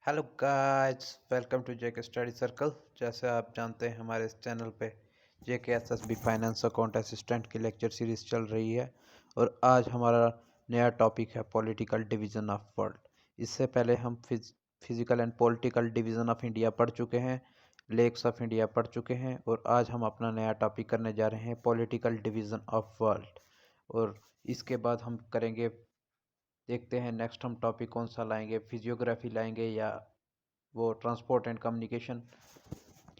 Hello guys, welcome to JK study circle. जैसे आप जानते हैं हमारे इस चैनल पे JK SSB finance account assistant की लेक्चर सीरीज चल रही है और आज हमारा नया टॉपिक है पॉलिटिकल डिवीज़न ऑफ वर्ल्ड। इससे पहले हम physical and political division of India पढ़ चुके हैं, लेक्स ऑफ इंडिया पढ़ चुके हैं और आज हम अपना नया टॉपिक करने जा रहे हैं पॉलिटिकल डिवीज़न ऑफ वर्ल्ड। और इसके बाद हम करेंगे, देखते हैं नेक्स्ट हम टॉपिक कौन सा लाएंगे, फिजियोग्राफी लाएंगे या वो ट्रांसपोर्ट एंड कम्युनिकेशन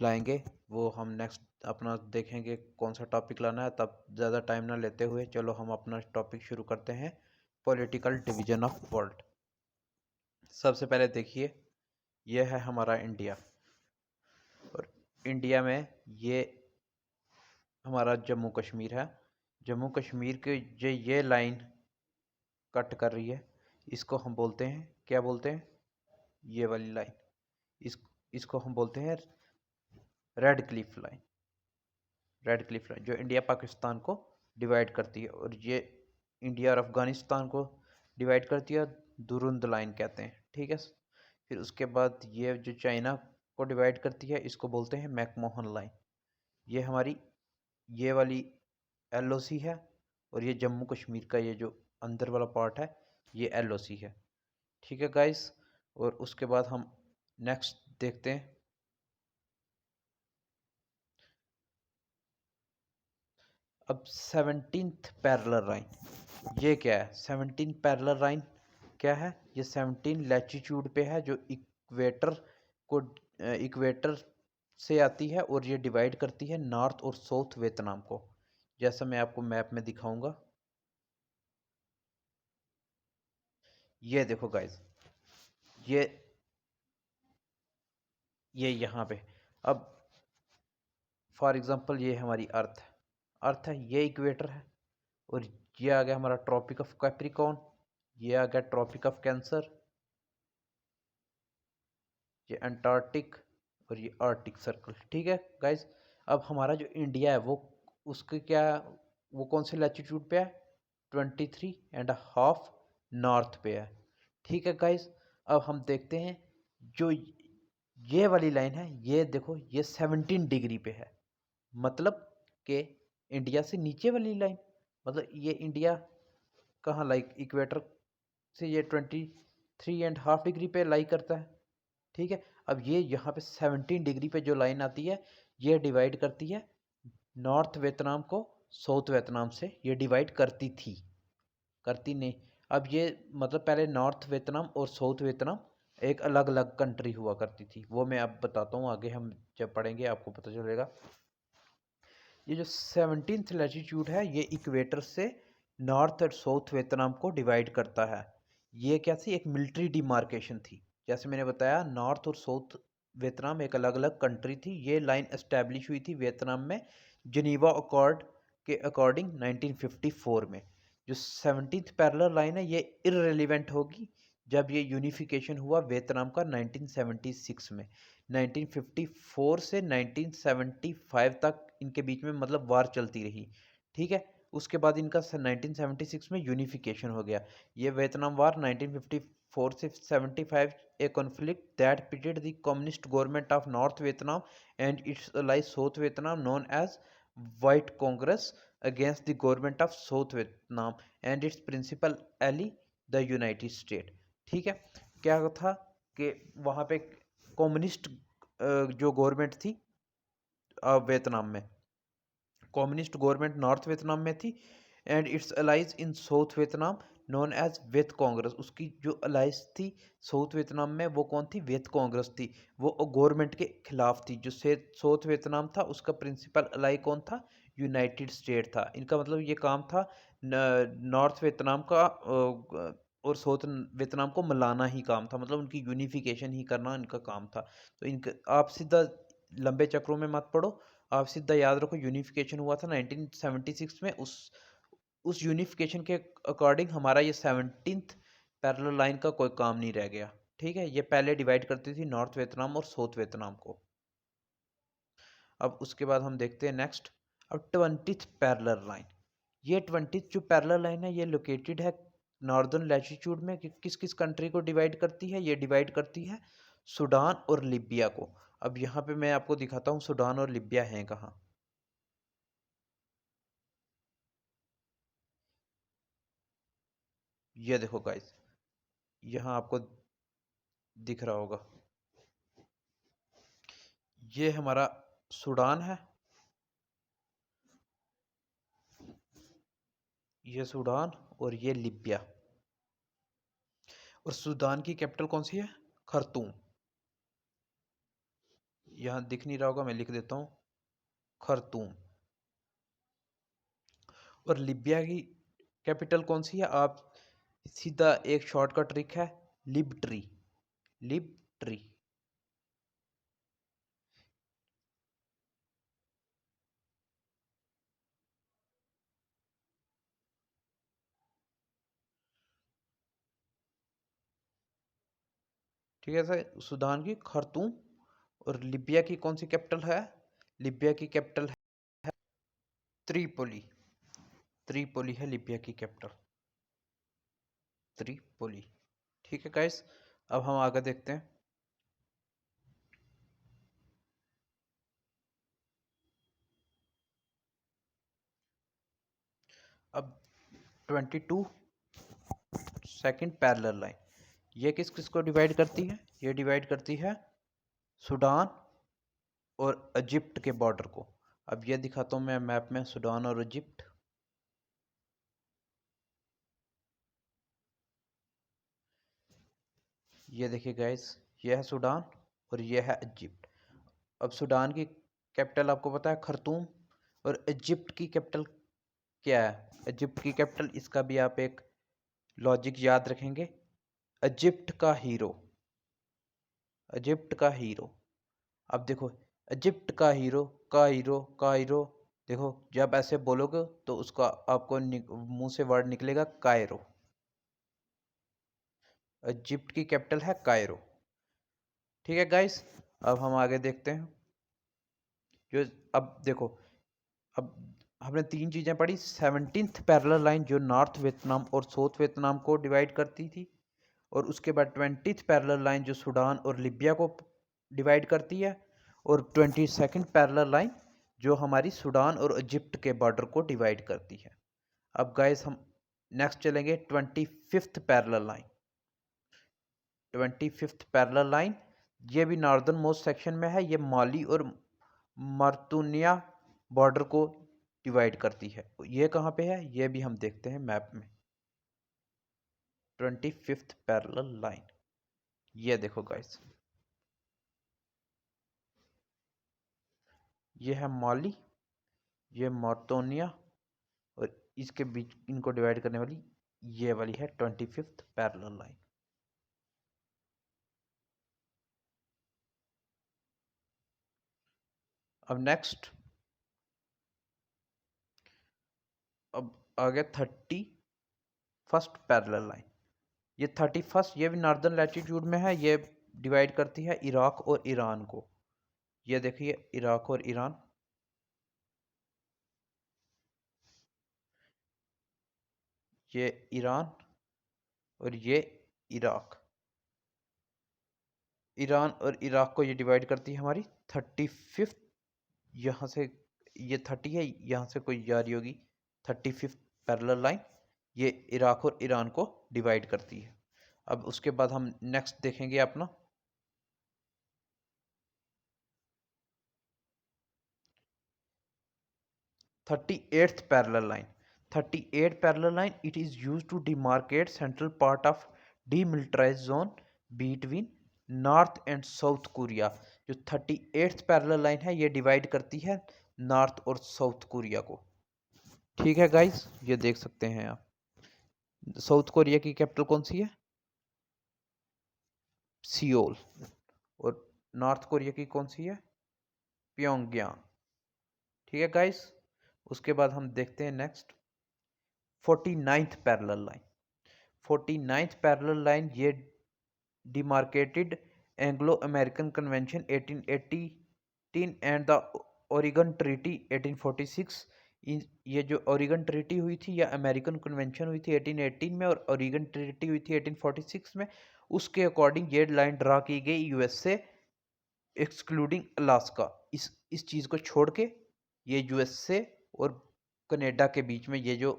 लाएंगे। वो हम नेक्स्ट अपना देखेंगे कौन सा टॉपिक लाना है। तब ज़्यादा टाइम ना लेते हुए चलो हम अपना टॉपिक शुरू करते हैं, पॉलिटिकल डिवीज़न ऑफ वर्ल्ड। सबसे पहले देखिए, यह है हमारा इंडिया और इंडिया में ये हमारा जम्मू कश्मीर है। जम्मू कश्मीर के जो ये लाइन कट कर रही है इसको हम बोलते हैं, क्या बोलते हैं, ये वाली लाइन, इस इसको हम बोलते हैं red Cliff line. Red Cliff line जो इंडिया पाकिस्तान को डिवाइड करती है और ये इंडिया और अफगानिस्तान को डिवाइड करती है, दुरुंद लाइन कहते हैं। ठीक है, फिर उसके बाद ये जो चाइना को डिवाइड करती है इसको बोलते हैं मैकमोहन लाइन। ये हमारी ये वाली एलओसी है और ये जम्मू कश्मीर का ये जो अंदर वाला पार्ट है ये एलओसी है। ठीक है गाइस, और उसके बाद हम नेक्स्ट देखते हैं। अब 17th पैरेलल लाइन, ये क्या है? 17 पैरेलल लाइन क्या है? ये 17 लैटिट्यूड पे है जो इक्वेटर को इक्वेटर से आती है और ये डिवाइड करती है नॉर्थ और साउथ वियतनाम को। जैसा मैं आपको मैप में दिखाऊंगा, ये देखो गाइस, ये ये यहाँ पे, अब फॉर एग्जांपल ये हमारी अर्थ है, अर्थ है, ये इक्वेटर है और ये आ गया हमारा ट्रॉपिक ऑफ कैप्रिकॉर्न, ये आ गया ट्रॉपिक ऑफ कैंसर, ये अंटार्कटिक और ये आर्कटिक सर्कल। ठीक है गाइस, अब हमारा जो इंडिया है वो उसके क्या, वो कौन से लैटिट्यूड पे है? 23.5 नॉर्थ पे है। ठीक है गाइस, अब हम देखते हैं जो ये वाली लाइन है, ये देखो ये 17 डिग्री पे है, मतलब कि इंडिया से नीचे वाली लाइन, मतलब ये इंडिया कहाँ लाइक इक्वेटर से ये 23.5 डिग्री पे लाई करता है। ठीक है, अब ये यहाँ पे 17 डिग्री पे जो लाइन आती है ये डिवाइड करती है नॉर्थ वियतनाम को साउथ वियतनाम से, ये डिवाइड करती थी, करती नहीं। अब ये मतलब पहले नॉर्थ वियतनाम और साउथ वियतनाम एक अलग अलग कंट्री हुआ करती थी, वो मैं अब बताता हूँ, आगे हम जब पढ़ेंगे आपको पता चलेगा। ये जो 17th लैटिट्यूड है ये इक्वेटर से नॉर्थ और साउथ वियतनाम को डिवाइड करता है। ये क्या थी? एक मिलिट्री डिमार्केशन थी। जैसे मैंने बताया नॉर्थ और साउथ वियतनाम एक अलग अलग कंट्री थी। ये लाइन एस्टेब्लिश हुई थी वियतनाम में जिनीवा अकॉर्ड के अकॉर्डिंग 1954 में। जो 17th पैरेलल लाइन है ये इररिलेवेंट होगी जब ये यूनिफिकेशन हुआ वियतनाम का 1976 में। 1954 से 1975 तक इनके बीच में मतलब वार चलती रही। ठीक है, उसके बाद इनका 1976 में यूनिफिकेशन हो गया। ये वियतनाम वार 1954 से 75, ए conflict that pitted the communist government of North Vietnam and its ally South Vietnam known as White Congress against the government of South Vietnam and its principal ally the United States। ठीक है, क्या था कि वहाँ पे communist जो government थी Vietnam में, कम्युनिस्ट गवर्नमेंट नॉर्थ वियतनाम में थी and its allies in South Vietnam known as Viet Congress. उसकी जो अलाइज थी साउथ वियतनाम में वो कौन थी? वियत कांग्रेस थी। वो गवर्नमेंट के खिलाफ थी। जो साउथ वियतनाम था उसका प्रिंसिपल अलाई कौन था? यूनाइटेड स्टेट था। इनका मतलब ये काम था नॉर्थ वियतनाम का और साउथ वियतनाम को मिलाना ही काम था, मतलब उनकी यूनिफिकेशन ही करना इनका काम था। तो इनका आप सीधा लंबे चक्रों में मत पढ़ो, आप सीधा याद रखो यूनिफिकेशन हुआ था 1976 में। उस यूनिफिकेशन के अकॉर्डिंग हमारा ये 17th पैरेलल लाइन का कोई काम नहीं रह गया। ठीक है, ये पहले डिवाइड करती थी नॉर्थ वियतनाम और साउथ वियतनाम को। अब उसके बाद हम देखते हैं नेक्स्ट, अब 20th पैरेलल लाइन। ये 20th जो पैरेलल लाइन है ये लोकेटेड है नॉर्दर्न लैटिट्यूड में। किस किस कंट्री को डिवाइड करती है? ये डिवाइड करती है सूडान और लीबिया को। अब यहाँ पे मैं आपको दिखाता हूँ सूडान और लीबिया हैं कहाँ। ये देखो गाइस, यहाँ आपको दिख रहा होगा, ये हमारा सूडान है, ये सूडान और ये लीबिया। और सूडान की कैपिटल कौन सी है? खर्तूम। यहाँ दिख नहीं रहा होगा, मैं लिख देता हूँ, खर्तूम। और लीबिया की कैपिटल कौन सी है? आप सीधा एक शॉर्टकट ट्रिक है, लिबट्री। लिबट्री। ठीक है सर, सूडान की खर्तूम। और लीबिया की कौन सी कैपिटल है? लीबिया की कैपिटल है त्रिपोली। त्रिपोली है लीबिया की कैपिटल, त्रिपोली। ठीक है गाइस, अब हम आगे देखते हैं। अब 22 सेकंड पैरेलल लाइन, ये किस किस को डिवाइड करती है? ये डिवाइड करती है सूडान और इजिप्ट के बॉर्डर को। अब ये दिखाता हूँ मैं मैप में, सूडान और इजिप्ट। ये देखिए गाइस, ये है सूडान और ये है इजिप्ट। अब सूडान की कैपिटल आपको पता है खर्तूम, और इजिप्ट की कैपिटल क्या है? इजिप्ट की कैपिटल, इसका भी आप एक लॉजिक याद रखेंगे, इजिप्ट का हीरो। इजिप्ट का हीरो। अब देखो, इजिप्ट का हीरो, का हीरो, का हीरो। देखो, जब ऐसे बोलोगे तो उसका आपको मुंह से वर्ड निकलेगा कायरो। इजिप्ट की कैपिटल है कायरो। ठीक है गाइस, अब हम आगे देखते हैं। जो अब देखो, अब हमने तीन चीजें पढ़ी। 17th पैरेलल लाइन जो नॉर्थ वियतनाम और साउथ वियतनाम को डिवाइड करती थी, और उसके बाद 20th पैरेलल लाइन जो सूडान और लीबिया को डिवाइड करती है, और 22nd पैरेलल लाइन जो हमारी सूडान और इजिप्ट के बॉर्डर को डिवाइड करती है। अब गाइस हम नेक्स्ट चलेंगे 25th parallel line. 25th parallel line, ये भी नॉर्दर्न मोस्ट सेक्शन में है, ये माली और मर्तुनिया बॉर्डर को डिवाइड करती है। ये कहाँ पे है? ये भी हम देखते हैं मैप में। 25th पैरेलल लाइन, ये देखो गाइस, ये है माली, ये मॉर्टोनिया, और इसके बीच इनको डिवाइड करने वाली ये वाली है 25th पैरेलल लाइन। अब नेक्स्ट, अब आ गया 31st पैरेलल लाइन। ये 31st, ये भी नॉर्दर्न लैटिट्यूड में है, ये डिवाइड करती है इराक और ईरान को। ये देखिए, इराक और ईरान, ये ईरान और ये इराक। ईरान और इराक को ये डिवाइड करती है हमारी 35th। यहाँ से ये 30 है, यहाँ से कोई जा रही होगी 35th पैरेलल लाइन, ये इराक और ईरान को डिवाइड करती है। अब उसके बाद हम नेक्स्ट देखेंगे अपना 38th parallel line. 38th parallel line, it is used to demarcate central part of demilitarised zone between North and South Korea. जो 38th पैरेलल लाइन है, ये डिवाइड करती है नॉर्थ और साउथ कोरिया को। ठीक है गाइस, ये देख सकते हैं आप। साउथ कोरिया की कैपिटल कौन सी है? सियोल। और नॉर्थ कोरिया की कौन सी है? प्योंगयांग। ठीक है गाइस, उसके बाद हम देखते हैं next 49th parallel line. 49th parallel line, ये demarcated Anglo American convention 1818 and the Oregon treaty 1846 ये जो ओरिगन ट्रीटी हुई थी या अमेरिकन कन्वेंशन हुई थी 1818 में और ओरिगन ट्रीटी हुई थी 1846 में, उसके अकॉर्डिंग ये लाइन ड्रा की गई यूएस से एक्सक्लूडिंग अलास्का। इस चीज़ को छोड़ के ये यूएस से और कनाडा के बीच में ये जो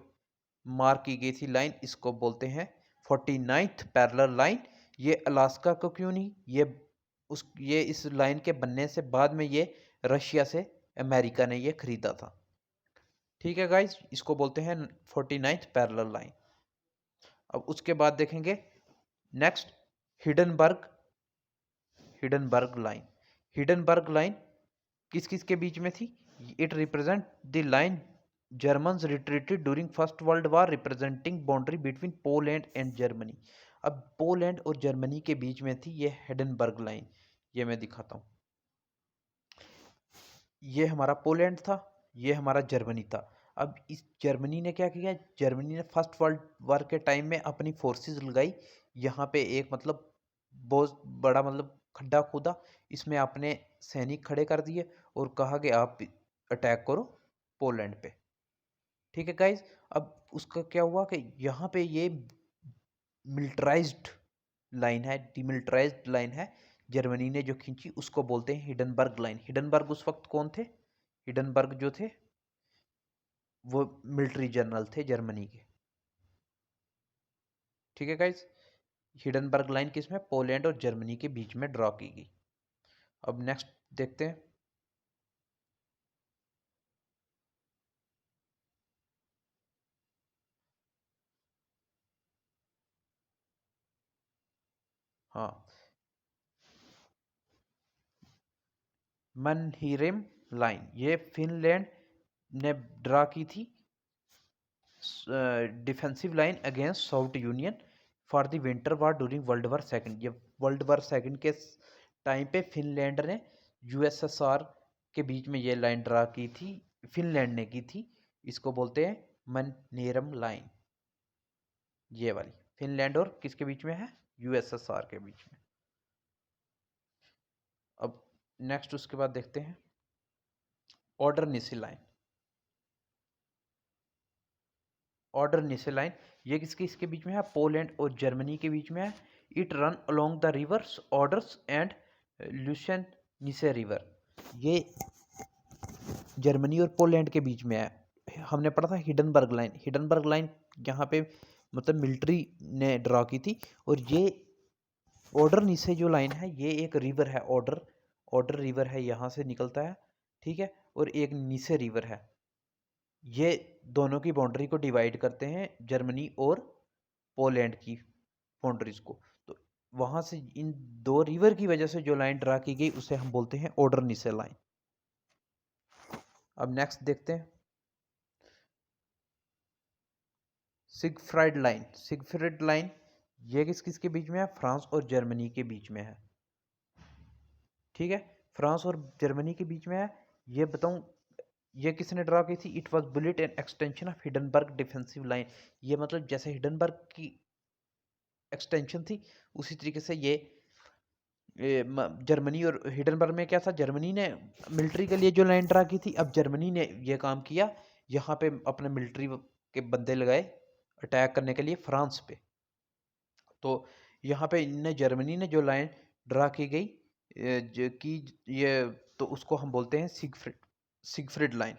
मार्क की गई थी लाइन, इसको बोलते हैं 49th पैरेलल लाइन। ये अलास्का को क्यों नहीं, ये इस लाइन के बनने से बाद में ये रशिया से अमेरिका ने ये खरीदा था। ठीक है गाइस, इसको बोलते हैं 49th पैरेलल लाइन। अब उसके बाद देखेंगे next Hindenburg Hindenburg line. Hindenburg line किस किस के बीच में थी? It represent the line Germans retreated during first world war representing boundary between Poland and Germany. अब पोलैंड और जर्मनी के बीच में थी ये हिडनबर्ग लाइन। ये मैं दिखाता हूँ, ये हमारा पोलैंड था, ये हमारा जर्मनी था। अब इस जर्मनी ने क्या किया, जर्मनी ने फर्स्ट वर्ल्ड वार के टाइम में अपनी फोर्सेस लगाई यहाँ पे, एक मतलब बहुत बड़ा मतलब खड्डा खोदा, इसमें अपने सैनिक खड़े कर दिए और कहा कि आप अटैक करो पोलैंड पे। ठीक है गाइज, अब उसका क्या हुआ कि यहाँ पे ये मिलिटराइज्ड लाइन है, डिमिलिटराइज्ड लाइन है, जर्मनी ने जो खींची उसको बोलते हैं हिडनबर्ग लाइन। हिडनबर्ग उस वक्त कौन थे? हिडनबर्ग जो थे वो मिलिट्री जनरल थे जर्मनी के। ठीक है गाइज, हिडनबर्ग लाइन किसमें? पोलैंड और जर्मनी के बीच में ड्रॉ की गई। अब नेक्स्ट देखते हैं, हाँ, मनहीरेम लाइन, ये फिनलैंड ने ड्रा की थी defensive line against south union for the winter war during world war second. ये वर्ल्ड वार सेकंड के टाइम पे फिनलैंड ने यूएसएसआर के बीच में ये लाइन ड्रा की थी, फिनलैंड ने की थी। इसको बोलते हैं मननेरम लाइन। ये वाली फिनलैंड और किसके बीच में है? यूएसएसआर के बीच में। अब नेक्स्ट उसके बाद देखते हैं ऑर्डर निसी लाइन। ऑर्डर निसे लाइन ये किसके इसके बीच में है? पोलैंड और जर्मनी के बीच में है। It run along the rivers Oder and Lusatian Neisse river. ये जर्मनी और पोलैंड के बीच में है। हमने पढ़ा था हिडनबर्ग लाइन। हिडनबर्ग लाइन यहाँ पे मतलब मिलिट्री ने ड्रा की थी। और ये ऑर्डर निसे जो लाइन है ये एक रिवर है, ऑर्डर ऑर्डर रिवर है, यहाँ से निकलता है। ठीक है, और एक निसे रिवर है, ये दोनों की बाउंड्री को डिवाइड करते हैं, जर्मनी और पोलैंड की बाउंड्रीज को। तो वहां से इन दो रिवर की वजह से जो लाइन ड्रा की गई उसे हम बोलते हैं ऑर्डर निसे लाइन। अब नेक्स्ट देखते हैं सिगफ्राइड लाइन। सिगफ्राइड लाइन ये किस किस के बीच में है? फ्रांस और जर्मनी के बीच में है। ठीक है, फ्रांस और जर्मनी के बीच में है। ये बताऊं ये किसने ड्रा की थी? It was bullet and extension of Hindenburg defensive line. ये मतलब जैसे हिडनबर्ग की एक्सटेंशन थी उसी तरीके से ये जर्मनी और हिडनबर्ग में क्या था, जर्मनी ने मिलिट्री के लिए जो लाइन ड्रा की थी, अब जर्मनी ने ये काम किया, यहाँ पे अपने मिलिट्री के बंदे लगाए अटैक करने के लिए फ्रांस पे। तो यहाँ पे इनने जर्मनी ने जो लाइन ड्रा की गई जो कि ये, तो उसको हम बोलते हैं सिगफ्रिड लाइन।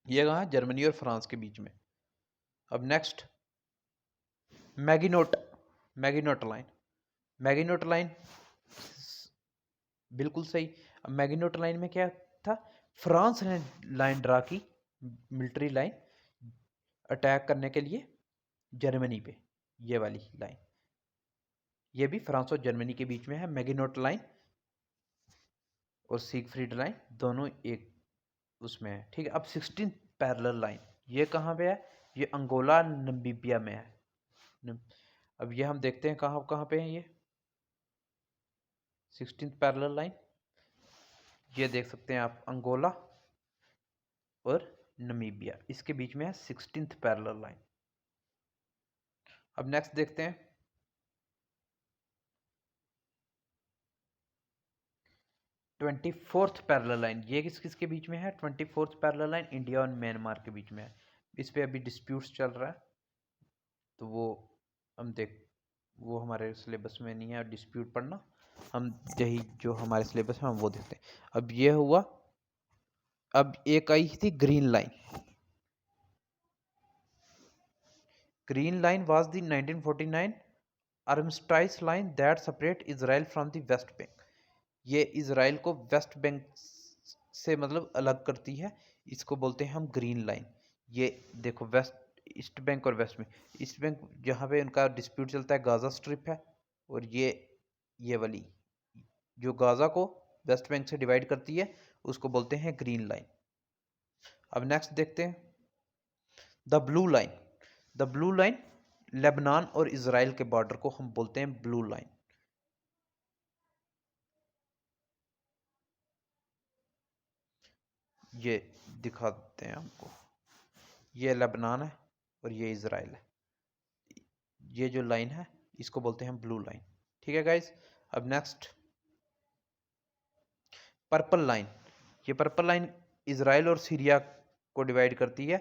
ये कहाँ? जर्मनी और फ्रांस के बीच में। अब नेक्स्ट मैगिनोट मैगिनोट लाइन। मैगिनोट लाइन बिल्कुल सही। अब मैगिनोट लाइन में क्या था? फ्रांस ने लाइन ड्रा की, मिलिट्री लाइन अटैक करने के लिए जर्मनी पे। ये वाली लाइन ये भी फ्रांस और जर्मनी के बीच में है। मैगिनोट लाइन और सिगफ्रीड लाइन दोनों एक उसमें है। ठीक है, अब 16th पैरेलल लाइन ये कहाँ पे है? ये अंगोला नमीबिया में है। अब ये हम देखते हैं कहाँ कहाँ पे है ये 16th पैरेलल लाइन। ये देख सकते हैं आप, अंगोला और नमीबिया इसके बीच में है 16th पैरेलल लाइन। अब नेक्स्ट देखते हैं 24th पैरेलल लाइन, ये किस किसके बीच में है? 24th पैरेलल लाइन इंडिया और म्यांमार के बीच में है। इस पे अभी डिस्प्यूट्स चल रहा है, तो वो हम वो हमारे सिलेबस में नहीं है डिस्प्यूट पढ़ना। हम यही जो हमारे सिलेबस में हम वो देखते हैं। अब ये हुआ। अब एक आई थी green line. Green line was the 1949 armistice line that separate Israel from the West Bank. ये इजराइल को वेस्ट बैंक से मतलब अलग करती है, इसको बोलते हैं हम ग्रीन लाइन। ये देखो वेस्ट ईस्ट बैंक और वेस्ट में, ईस्ट बैंक जहाँ पे उनका डिस्प्यूट चलता है गाजा स्ट्रिप है, और ये वाली जो गाजा को वेस्ट बैंक से डिवाइड करती है उसको बोलते हैं ग्रीन लाइन। अब नेक्स्ट देखते हैं the blue line. The blue line Lebanon और इजराइल के बॉर्डर को हम बोलते हैं ब्लू लाइन। ये दिखाते हैं हमको, ये लेबनान है और ये इजराइल है। ये जो लाइन है इसको बोलते हैं ब्लू लाइन। ठीक है गाइस। अब नेक्स्ट पर्पल लाइन। ये पर्पल लाइन इजराइल और सीरिया को डिवाइड करती है।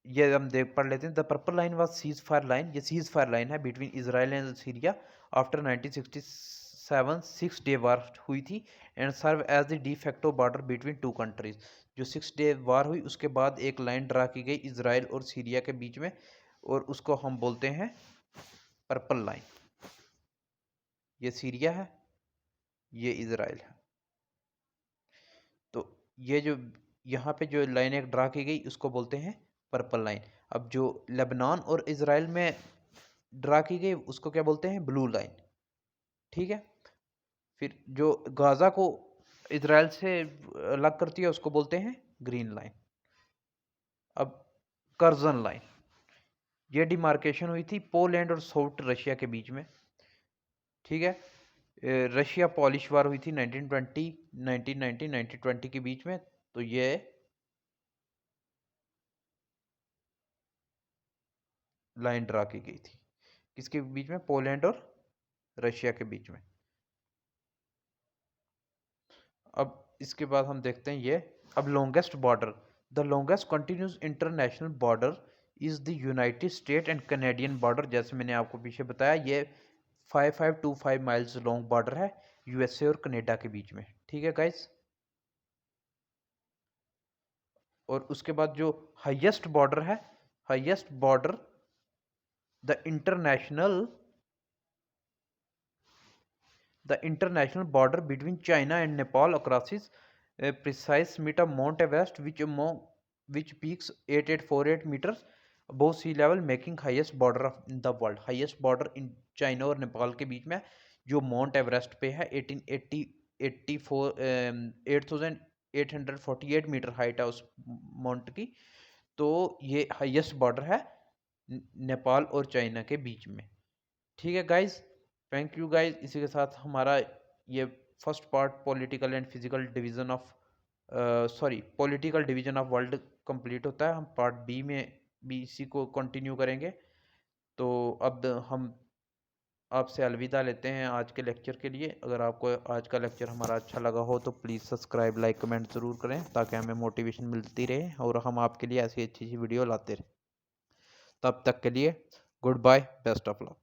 ये हम देख पढ़ लेते हैं। The purple line was cease fire line. ये सीज फायर लाइन है between Israel and Syria after 1967 6 day war हुई थी and serve as the de facto border between two countries. जो 6 डे वार हुई उसके बाद एक लाइन ड्रा की गई इजराइल और सीरिया के बीच में, और उसको हम बोलते हैं पर्पल लाइन। ये सीरिया है, ये इजराइल है। तो ये जो यहाँ पे जो लाइन एक ड्रा की गई उसको बोलते हैं पर्पल लाइन। अब जो लेबनान और इजराइल में ड्रा की गई उसको क्या बोलते हैं? Blue line. ठीक है। फिर जो गाजा को इजराइल से अलग करती है उसको बोलते हैं ग्रीन लाइन। अब कर्जन लाइन, ये डिमार्केशन हुई थी पोलैंड और साउथ रशिया के बीच में। ठीक है। रशिया पॉलिश वार हुई थी 1920 1919 1920 के बीच में। तो ये लाइन ड्रा की गई थी किसके बीच में? पोलैंड और रशिया के बीच में। अब इसके बाद हम देखते हैं ये। अब longest border, the longest continuous international border is the United state and Canadian border. जैसे मैंने आपको पीछे बताया, ये 5525 माइल्स लॉन्ग बॉर्डर है यूएसए और कनेडा के बीच में। ठीक है गाइस। और उसके बाद जो हाईएस्ट बॉर्डर है, highest border the international border between China and Nepal crosses a precise meter Mount Everest, which peaks 8848 meters above sea level, making highest border in the world। highest border in China और नेपाल के बीच में जो mount Everest पे है 8848 metre height है उस mount की। तो ये हाईएस्ट बॉर्डर है नेपाल और चाइना के बीच में। ठीक है गाइज, थैंक यू गाइज। इसी के साथ हमारा ये first part political and physical division of political division of world complete होता है। हम पार्ट बी में भी इसी को कंटिन्यू करेंगे। तो अब हम आपसे अलविदा लेते हैं आज के लेक्चर के लिए। अगर आपको आज का लेक्चर हमारा अच्छा लगा हो तो प्लीज़ सब्सक्राइब लाइक कमेंट ज़रूर करें, ताकि हमें मोटिवेशन मिलती रहे और हम आपके लिए ऐसी अच्छी वीडियो लाते रहें। तब तक के लिए goodbye, best of luck.